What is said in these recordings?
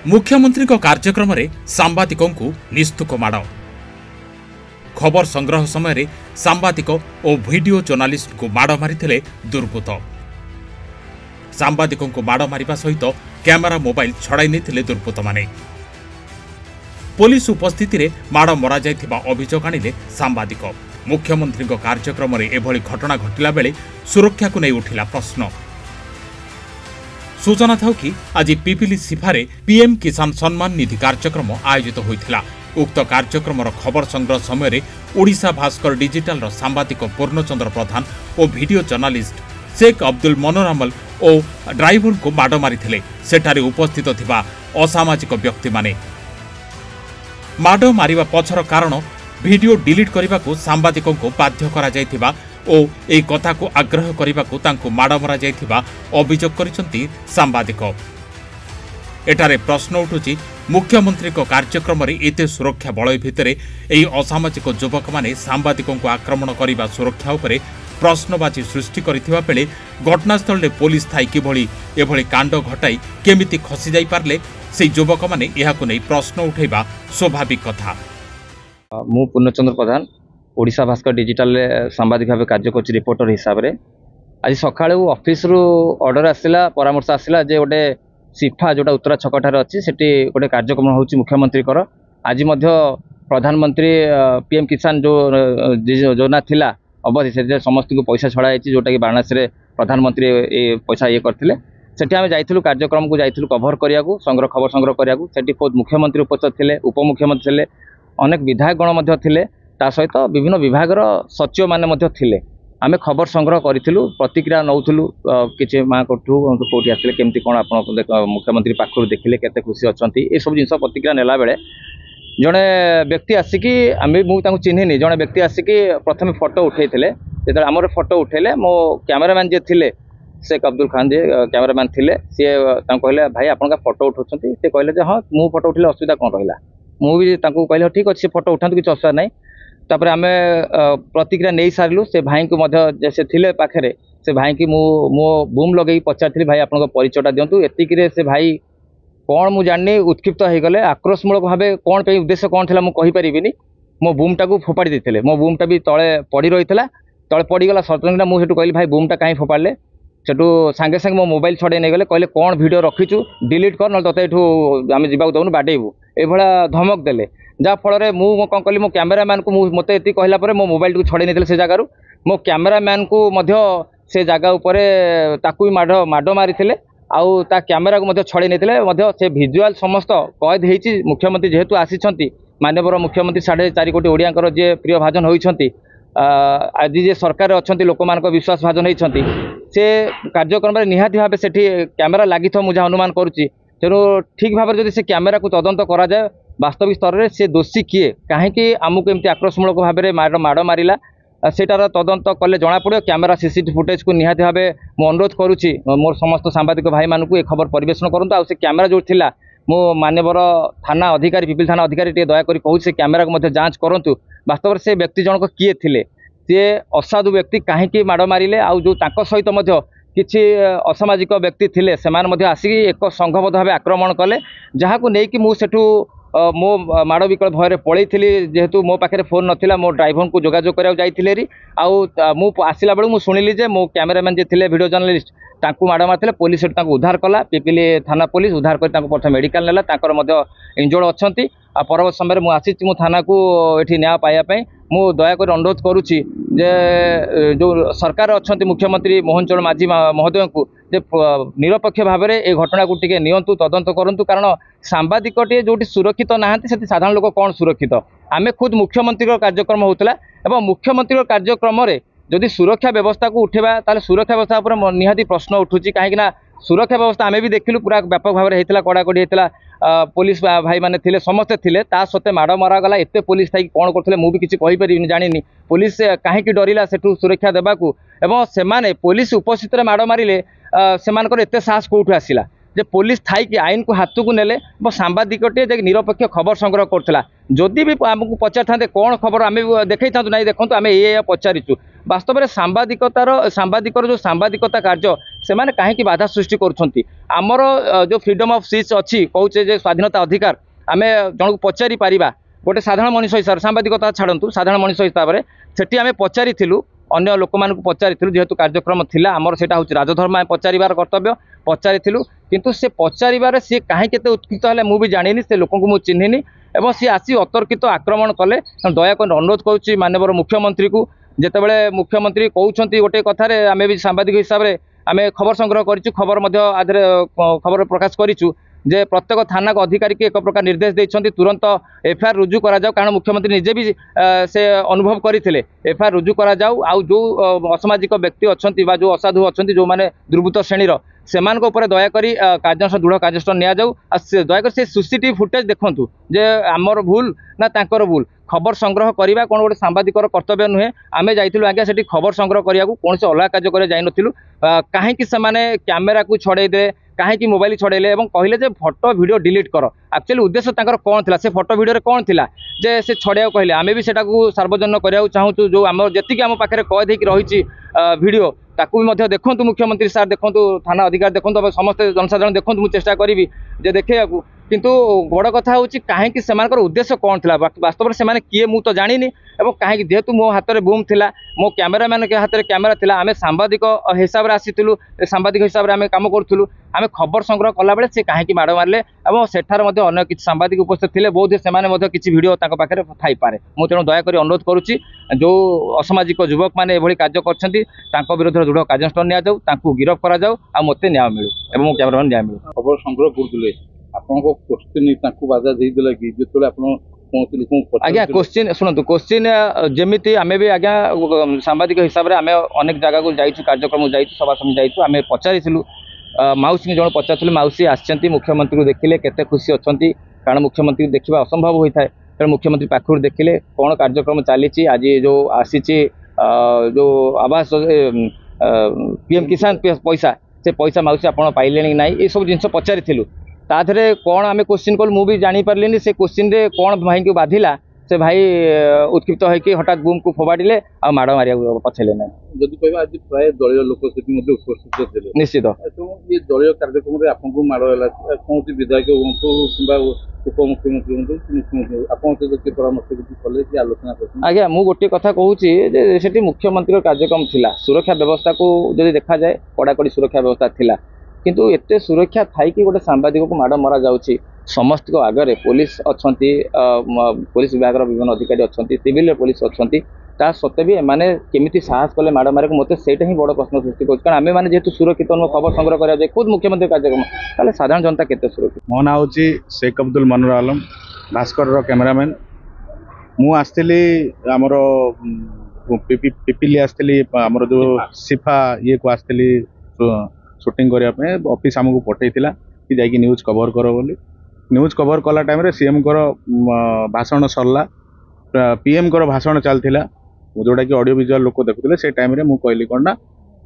मुख्यमंत्री कार्यक्रम में सांबादिकों निस्तुक माड़ खबर संग्रह समय सांबादिक और वीडियो जर्नालिस्ट को माड़ मारी दुर्बृत्त सांबादिकों को माड़ मारिबा सहित कैमेरा मोबाइल छड़ाई नहीं दुर्बृत्त माने पुलिस उपस्थिति रे माड़ मरा जाइथिबा अभियोग आनिले सांबादिक मुख्यमंत्री कार्यक्रम में एभली घटना घटिला बेले सुरक्षा को नहीं उठिला प्रश्न। सूचना था कि आज पिपिली सिफारे पीएम किसान सम्मान निधि कार्यक्रम आयोजित होइथिला। उक्त कार्यक्रम खबर संग्रह समय ओडिशा भास्कर डिजिटल सांबादिक पूर्णचंद्र प्रधान और वीडियो जर्नालिस्ट शेख अब्दुल मनोरमल और ड्राइवर को माड़ मारी सेठारे उपस्थित थिबा असामाजिक व्यक्ति माने माड़ मारिबा पछर कारण वीडियो डिलीट करने को सांबादिकों को बाध्य करा जायथिबा और ए कथा को आग्रह करने को तांको माड़ मरा जायथिबा अभियोग करिसंती सांबादिक। एटारे प्रश्न उठुची मुख्यमंत्री कार्यक्रम में एते सुरक्षा बलय भितरे एही असामाजिक युवक माने सांबादिकों को आक्रमण करने सुरक्षा उपरे प्रश्नबाची सृष्टि करथिबा बेले घटनास्थल में पुलिस थाई किभली एभली कांड घटाई केमिति खसी जाई पारले से युवक माने एहाकु नै प्रश्न उठेबा स्वाभाविक कथा। मु पूर्णचंद्र प्रधान ओडिशा भास्कर डिजिटल सांबादिक भाव कार्य कर रिपोर्टर हिसाब से आज सका ऑफिस रु ऑर्डर आसला परामर्श आसला जे गोटे सिफा जोटा उत्तरा छकठार अच्छी से गोटे कार्यक्रम हो मुख्यमंत्री आज प्रधानमंत्री पीएम किसान जो योजना थिला अवधि से समस्त को पैसा छड़ा जोटा कि वाराणसी में प्रधानमंत्री पैसा ये करते सेठी आम जाइलु कार्यक्रम को जाइलु कभर करिया संग्रह खबर संग्रह करिया सेठी खुद मुख्यमंत्री उपस्थित थे उपमुख्यमंत्री थे अनेक विधायकगण थे ता सहित विभिन्न विभाग सचिव मैंने थे आम खबर संग्रह करूँ प्रतिक्रिया नौलु किसी माँ कौटी आसते केमती कौन आप मुख्यमंत्री पाखर देखिले केते खुशी अच्छा ये सब जिन प्रतिक्रिया नेला बेले जड़े व्यक्ति आसिकी आम मुझे चिन्हनी जड़े व्यक्ति आसिकी प्रथम फोटो उठे जो आम फोटो उठेले मो कैमेरामैन जी थे शेख अब्दुल खान जी कैमेरामैन थे सी कहले भाई आपन फोटो उठाऊँ सी कहले हाँ मु फोटो उठे असुविधा कौन रहा मुझे कहले ठीक अच्छे फोटो उठाते किसी असुविधा ना तापर आम प्रतिक्रिया नहीं सारू से भाई को से थिले पाखे से भाई की मो बूम लगे पचारि भाई आप परिचयटा दिंतु एतिक से भाई कौन मुझे जानी उत्क्षिप्त हो गले आक्रोशमूलक भाव कौन पे उद्देश्य कौन थी मुझे मो बूमटा को फोपाड़ी देते मो बूमटा भी तले पड़ रही है तले पड़गला सतर्क मुझे कहली भाई बूमटा कहीं फोपाड़े सेठू सांगे सांगे मो मोबाइल छड़े नहीं गले कहले कौन वीडियो रखीचु डिलीट कर ना ते आम जावाक दौनु बाडेबू ये धमक देले जहाँफल मुझे कौन कली मो कैमेरामैन को मत ये कहला मो मोबाइल को छड़े नहीं से जगार मो कैमेरामैन को से जगह उपर ताकू माड़ मारी आउ ता कैमेरा को छड़े नहीं से भिजुआल समस्त कैद होती मुख्यमंत्री जेहेतु आसी माननीय मुख्यमंत्री 4.5 कोटी ओडिया जे प्रिय भाजन होती आज जे सरकार अच्छा लोक मान विश्वास भाजन होती से कार्यक्रम में निहाती भाव से कैमेरा लगी मुझे अनुमान करुच्ची तेणु ठीक भाव से कैमेरा को तदंत करा जाए वास्तविक स्तर में से दोषी किए कहीं आमको एमती आक्रोशमूलक भाव माड़ मारा सेटार तदंत कले जना पड़ो कैमेरा सीसीटीवी फुटेज को निहाती भाव मु अनुरोध करुच्ची मोर समस्त सांबादिक भाई मानू ये खबर परिवेशन करूँ आ कैमेरा जो थिला मो माननीय थाना अधिकारी पिपिल थाना अधिकारी दयाकोरी कहूँ से कैमेरा को जांच करूँ वास्तव से व्यक्ति जनक किए थिले सी असाधु व्यक्ति कहीं माड़ मारे आउ जो सहित किसी असामाजिक व्यक्ति थिले से आसिक एक संघबद्ध भाव आक्रमण कले जहाँ को लेकिन मुझे मो माड़ विकल भय पलि जेहेतु मो पाखे फोन नाला मो ड्राइवर को जोगाजोग कराई आउ आसला बेलू शुणिली जे मो कैमेरामैन जे थे वीडियो जर्नलिस्ट तांकू माड़ मारते पुलिस उद्धार कला पिपिली थाना पुलिस उद्धार कर प्रथम मेडिकल नेला इंजोर्ड अच्छा परवर्त समय मुझे आसी थाना को ये न्याय पाइबापी मु दयाकोरी अनुरोध करुच्ची जे जो सरकार अच्छा मुख्यमंत्री मोहन चरण माझी महोदय को निरपेक्ष भाव में ये घटना को टिके नियंतु तदंत करूँ कारण सांबादिक जो सुरक्षित नहांती से साधारण लोक कौन सुरक्षित आम खुद मुख्यमंत्री कार्यक्रम होता एवं मुख्यमंत्री कार्यक्रम जदि सुरक्षा व्यवस्था को उठेबा ताले सुरक्षा व्यवस्था पर निहाती प्रश्न उठुची कहीं सुरक्षा व्यवस्था आम भी देखिलु पूरा व्यापक भाव में कड़ाकड़ी होता पुलिस भाई माने थिले समस्ते थिले ता सत्ते माड़ मरागला एत पुलिस थी कौन करते मुझे किसी कहीपरि जानी पुलिस कहीं डरला सेठू सुरक्षा देवाकू एवं से पुलिस उपस्थित माड़ मारे से एत साहस कौटू आसला जे पुलिस थाई कि आईन को हाथ को नेले सांबादिकटे जे निरपेक्ष खबर संग्रह करथिला जदि भी आमको पचार था कौन खबर आम देखई था ना देखो आम ये पचारिचु वास्तव में सांबादिकर जो सांबादिकता कार्य से माने कहीं बाधा सृष्टि करमर जो फ्रीडम ऑफ स्पीच अच्छी कहे जे स्वाधीनता अधिकार आम जन को पचारि पारिबा गोटे साधारण मनीष हिसाब से सांबादिकता छाड़ू साधारण मनीष हिसाब से सेठी आम पचारि अन्य लोक मान पचारि जेहेतु कार्यक्रम थिला आमर सेटा हूँ राजधर्म आम पचारिबार कर्तव्य पचारि किंतु से पचारिबार सी कहीं केते उत्कृत है मुझे जानी से लोक को मुझे चिन्हिनी एवं सी आसी अतर्कित आक्रमण कले दयाक अनुरोध करुच्ची माननीय मुख्यमंत्री को जितेबाला मुख्यमंत्री कहते गोटे कथार आम भी सांबादिक हिसाब से आम खबर संग्रह करूँ खबर आधे खबर प्रकाश करूँ जे प्रत्येक थाना को अधिकारी की एक प्रकार निर्देश देते तुरंत एफआईआर रुजु करा जाऊ कारण मुख्यमंत्री निजे भी से अनुभव करते एफआईआर रुजु करा जाऊ आउ जो असामाजिक व्यक्ति अच्छा जो असाधु अच्छा जो मैंने दुर्बृत्त श्रेणीर से दयाकोरी कार्यानुष्ठान दृढ़ कार्यानुष्ठान नि जाऊ दयाकोरी से सीसीटीवी फुटेज देखूँ जे आमर भूल ना तांकर भूल खबर संग्रह करवा कौन गोटे सांबादिकर कर्तव्य नुहे आम जाइलु आज्ञा से खबर संग्रह करने को कौन से अलग कार्य कर जाइनु कहीं कैमेरा को छड़े कहीं मोबाइल छड़ेले कहले जे फोटो वीडियो डिलीट कर एक्चुअली उद्देश्य तांकर कौन थिला से फोटो वीडियो कौन थिला जे से छड़िया कहले आम भी सेटा को सार्वजनिक करने चाहूँ जो आम जी आम पाखे कैद रही वीडियो ताकू भी देखूँ मुख्यमंत्री सार देखूँ थाना अधिकारी देखूँ समस्त जनसाधारण देखूँ मुझे चेष्टा करी जे देखा किंतु बड़ कथा हूँ कहीं से उद्देश्य कौन थिला वास्तव में से किए मुझे तो जानी कहीं जेहेतु मो हाथ में बूम थिला मो कैमेरामैन के हाथ में कैमेरा थिला आम सांबादिक हिसाब से आसीलु सांबादिक हिसाब से आम कम करूँ आम खबर संग्रह कला बेले से कहीं माड़ मारे और सेठार अन्य किसी सांबादिक उपस्थित थे बोध से किसी वीडियो पाखे थी पारे मुझे तेणु दयाकोरी अनुरोध करुच्ची जो असामाजिक युवक मैंने ये कार्य कर विरोध दृढ़ कार्यानुष्ठान नि जाऊ गिरफ करा जाऊ आ मते न्याय मिलू एवं मो कैमरामैन न्याय मिलू खबर संग्रह करते आपको क्वेश्चन बाधा देदेला कि जो आप आज्ञा क्वेश्चन शुणु क्वेश्चन जमी आम भी आज्ञा सांबादिक हिसाब से आम अनेक जगह को जाइए कार्यक्रम जाइए सभा समिति जाइए आम पचारि मौसी जन पचार मौसी आसछंती मुख्यमंत्री को देखिले केते खुशी अच्छा कारण मुख्यमंत्री देखा असंभव होता है तेणु मुख्यमंत्री पाखुर देखिले कौन कार्यक्रम चली आज जो आसी जो आवास पीएम किसान पैसा से पैसा मौसी आप पाइले ना ये सब जिन पचारि ताधरे कौन आम क्वेश्चन कल मुझे जापारे से क्वेश्चन रे कौन भाई को बाधिला से भाई उत्क्षिप्त होकर हठात बूम को फोबाड़े आ माड़ मारिया पछेले ना जदि कहबा आज प्राय दलीय लोक सेठी मध्ये उपस्थित थे निश्चित ये दलीय कार्यक्रम रे आपको माड़ होला कौन विधायक हुंतु किंबा उपमुख्यमंत्री हुंतु मुख्यमंत्री आपन से परामर्श किसी कले कि आलोचना कर आज्ञा मु गोटे कथा कहूची जे सेठी मुख्यमंत्री कार्यक्रम थिला सुरक्षा व्यवस्था को जदि देखा जाए कड़ाकड़ी सुरक्षा व्यवस्था थिला किंतु एते सुरक्षा थाई कि गोटे सांबादिक को माड़ मरा जाउची समस्त को आगे पुलिस अच्छा पुलिस विभाग विभिन्न अधिकारी अच्छा सिविल पुलिस अच्छा ता सत्वे भी एमाने केमिति साहस कले माड़ मारे मत से ही बड़ प्रश्न सृष्टि कर कारण आम मैंने जेहेतु सुरक्षित खबर संग्रह करा खुद मुख्यमंत्री कार्यक्रम ताले साधारण जनता केते सुरक्षित मो ना हूँ शेख अब्दुल मनूर आलम भास्कर कैमेरामैन मु आसली आमर पिपिली आसली आमर जो सिफा ये को आसली शूटिंग करने ऑफिस आमको पठेइथिला कि जाइए न्यूज कवर कर बोली न्यूज कवर कला टाइम रे सीएम कर भाषण सरला पीएम कर भाषण चलता जोटा कि ऑडियो विजुअल लोक देखुले से टाइम रे मु कहली कौन ना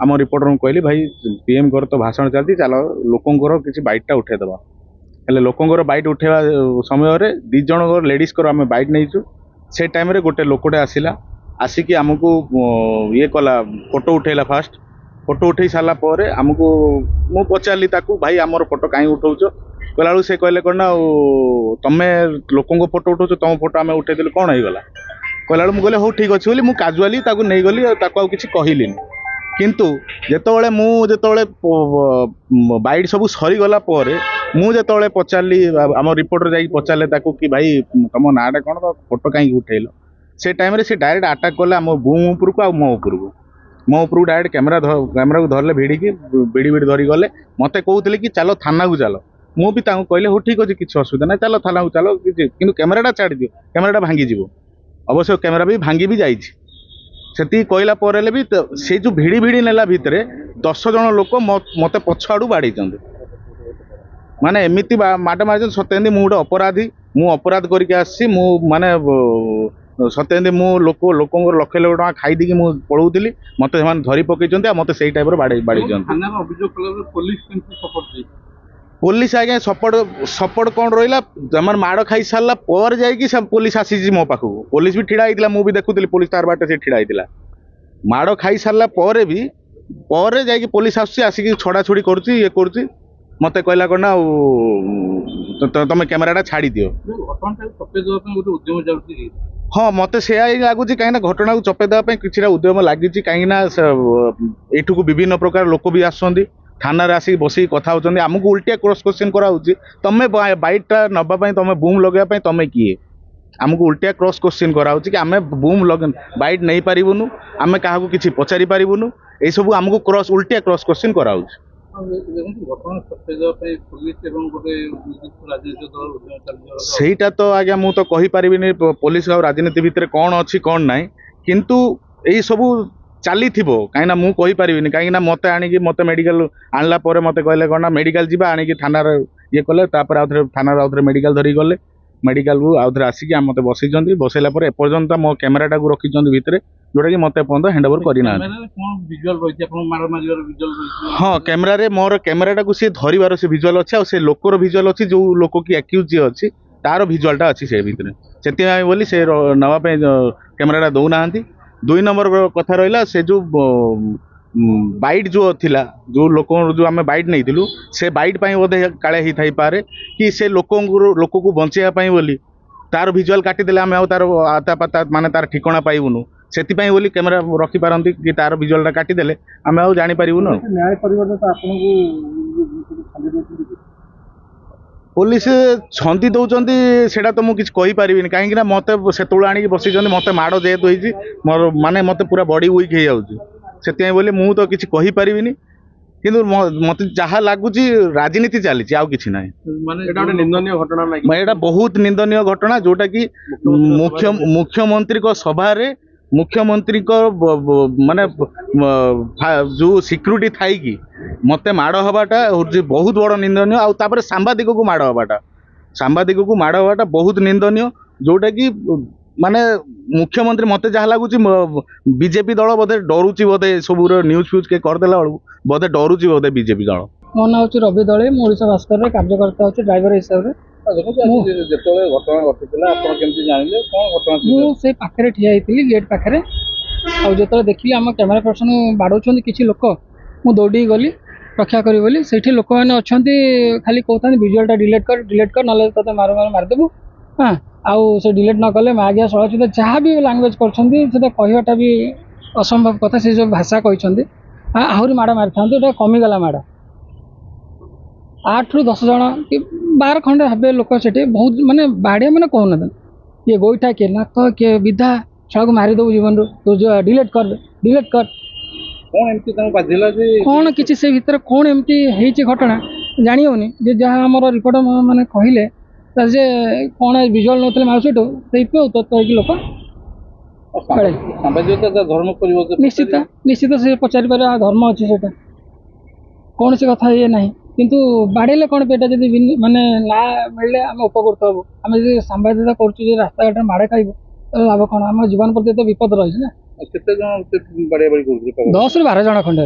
आम रिपोर्टर मु कहली भाई पीएम कर तो भाषण चलती चलो लोकंर किसी बाइटा उठेदबा हेले लोकंर बाइट उठेवा समय रे दी जन लेडीज कर आम बाइट नहीं से टाइम रे गोटे लोकटे आसिला आसिकी आमको ये कला फोटो उठेला फास्ट फोटो उठे सारा पर आमको मु पचारि ताकू भाई आमर फोटो कहीं उठाऊच कहला से कहले कौन ना तमें लोकों फोटो उठाऊच तुम फोटो आम उठेदेलु कौन हो गला कहला मुझे कहले हो ठीक अच्छे बोली मुझे काजुआली ताकू नहीं गली ताकू किसी कहलिनी किंतु जेतोले मु जेतोले बाइट सब सरीगला मुझे पचारि आम रिपोर्टर जाकि पचारे ताकू कि भाई तुम नाटा कौन फोटो कहीं उठेल से टाइम रे से डायरेक्ट अटाक कले आम बूम उपरको आ मो उपरको मो उपरको डायरेक्ट कैमेरा को धरले भिड़िकी भिड़ी धरी गले मत कहते कि चलो थाना को चलो मुझे कहले हो ठीक अच्छे किसी असुविधा ना चलो थाना को चलो कि कैमेराटा छाड़ दियो कैमेराटा भांगी जीव अवश्य कैमेरा भी भांगी भी जाइए से कहला भी से जो भिड़ी भिड़ी नेला भितर 10 जन लोक मत पछ आड़ू बाड़ी माने एमती माड मार सत्य मु गोटे अपराधी मु अपराध करके आसी मु माने सत्य मु लोक लक्ष लक्ष टका खाई मु पढ़ौली मत धरी पकई मत से टाइप बाड़ी पुलिस आज्ञा सपोर्ट सपोर्ट कौन रहा मार माड़ खाई सारा पर जा पुलिस आसी मो पाखक पुलिस भी ठिड़ा होता मुझे देखुली पुलिस तार बाटे से ठिड़ा होता माड़ खाई सारा पर भी पर जा पुलिस आसिक छड़ा छुड़ी कर मत कहला कौन ना तुम कैमेराटा छाड़ी दियो हाँ मत से लगुच कहीं घटना को चपे देवाई कि उद्यम लगी कहीं को विभिन्न प्रकार लोक भी आसुँच थाना आसिक बसिक कथा होती आमको उल्टिया क्रॉस क्वेश्चन कराऊँच तुम बाइटा नापी तुम बूम लगे तुम किए आमको उल्टिया क्रॉस क्वेश्चन कराऊँच कि आम बूम लगे बाइट नहीं पारूनु आम क्या किसी पचारि पारूनु ये सब आमको क्रॉस उल्टिया क्रॉस क्वेश्चन कराऊँच ସେଇଟା ତ ଆଜ୍ଞା ମୁଁ ତ କହିପାରିବିନି ପୋଲିସ ଆଉ ରାଜନୀତି ଭିତରେ କ'ଣ ଅଛି କ'ଣ ନାହିଁ କିନ୍ତୁ ଏଇ ସବୁ ଚାଲିଥିବ କାହିଁକିନା ମୁଁ କହିପାରିବିନି କାହିଁକିନା ମୋତେ ଆଣିକି ମୋତେ ମେଡ଼ିକାଲ ଆଣିଲା ପରେ ମୋତେ କହିଲେ କ'ଣ ନା ମେଡ଼ିକାଲ ଯିବା ଆଣିକି ଥାନାରେ ଇଏ କଲେ ତାପରେ ଆଉଥରେ ଥାନାରେ ଆଉଥରେ ମେଡ଼ିକାଲ ଧରିକି ଗଲେ ମେଡ଼ିକାଲକୁ ଆଉଥରେ ଆସିକି ମୋତେ ବସେଇଛନ୍ତି ବସେଇଲା ପରେ ଏପର୍ଯ୍ୟନ୍ତ ମୋ କ୍ୟାମେରାଟାକୁ ରଖିଛନ୍ତି ଭିତରେ जोटा कि मत एपर्यंत हैंड ओवर करना हाँ कैमेरारे मोर कैमेराटा को सी धरबार से भिजुआल अच्छे आ लोकर भिजुआल अच्छी जो लोक कि एक्यूज जी अच्छी तार भिजुआलटा अच्छी से भितर से बोली से नापी कैमेराटा दौना दुई नंबर कथा रहा से जो बाइट जो थिला जो लोक जो आम बाइट नहीं से बाइट बोधे काले ही थाई पारे कि से लोक को बचाई बोली तार भिजुआल काटिदेले आम तार आता पाता माने तार ठिकणा पाइबुनु से बोली कैमेरा रखिपारती कि तार भिजुआलटा काटिदेले आम आ जापरूनु पुलिस छंदी दौरान से तो मुझे कहीपरि कहीं मत से आनी बसई मत माड़ जेहेतु होती मोर माने मत पूरा बॉडी वीक हो जाए बोली मुझे तो किसी कहीपरि किंतु मत जहाँ लगुच राजनीति चली कि ना यहाँ बहुत निंदनीय घटना जोटा कि मुख्यमंत्री सभा मुख्यमंत्री को माने जो सिक्यूरीटी थाई कि मत माड़ हवाटा बहुत बड़ निंदनीय आउे सांबादिक को माड़ हवाटा बहुत निंदनीय जोटा कि माने मुख्यमंत्री मत जहाँ लगुच बीजेपी दल बोधे डरुची बोधे सब न्यूज फ्यूज के करदेला बोधे डरुची बोधे बीजेपी दल मो ना हूँ रवि दले ओडिशा भास्कर कार्यकर्ता अच्छे ड्राइवर हिसाब से पाखे ठिया गेट पाखे जो देखिए आम कैमेरा पर्सन बाड़ौं किसी लोक मु दौड़ी गली रक्षा करी बोली से लोक मैंने अच्छा खाली कहते विजुआलटा डिलीट कर ना ते मारदेबू हाँ आउ से डिलीट न कले मागिया सहित जहाँ भी लांगुएज करवाटा भी असंभव कथा से जो भाषा कहते आहरी माड़ मारी था कमिगला माड़ 8 ରୁ 10 जन कि 12 खंडे हे लोक से बहुत माने बाड़िया मैंने कहना किए गोईठा किए नाक किए विधा छुआ को मारिदेव जीवन रू डिलीट कर कौन किसी से भीतर कौन एमती घटना जानी होनी जहाँ आम रिपोर्टर मैंने कहले जे कौन विजुआल नौते माउसीट से लोक निश्चित से पचारि पारे धर्म अच्छे से कौन सी कथा ये ना किंतु बाड़े कौन पेटा जब माने ना मिले आम उपकृत हबू आम जो सांबादिकता कर रास्ता घाट माड़ खाइबू लाभ कौन आम जीवन प्रति तो विपद रही ना 10 ରୁ 12 जन खंडे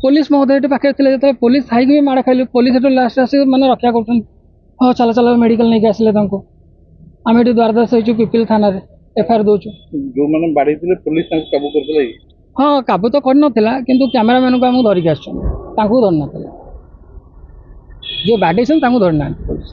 पुलिस महोदय पाखे थे जो पुलिस थाई भी माड़ खाइलु पुलिस लास्ट आस मैंने रक्षा कर हाँ चल मेडिकल नहीं आसिले आम ये द्वारदास हो पिपिल थाना एफआईआर दौचु जो मैंने बाड़ी पुलिस काबू कर हाँ काबू तो कर किंतु कैमेरामैन को आमको धरिकी आस धरना जे बाड़े धरना पुलिस।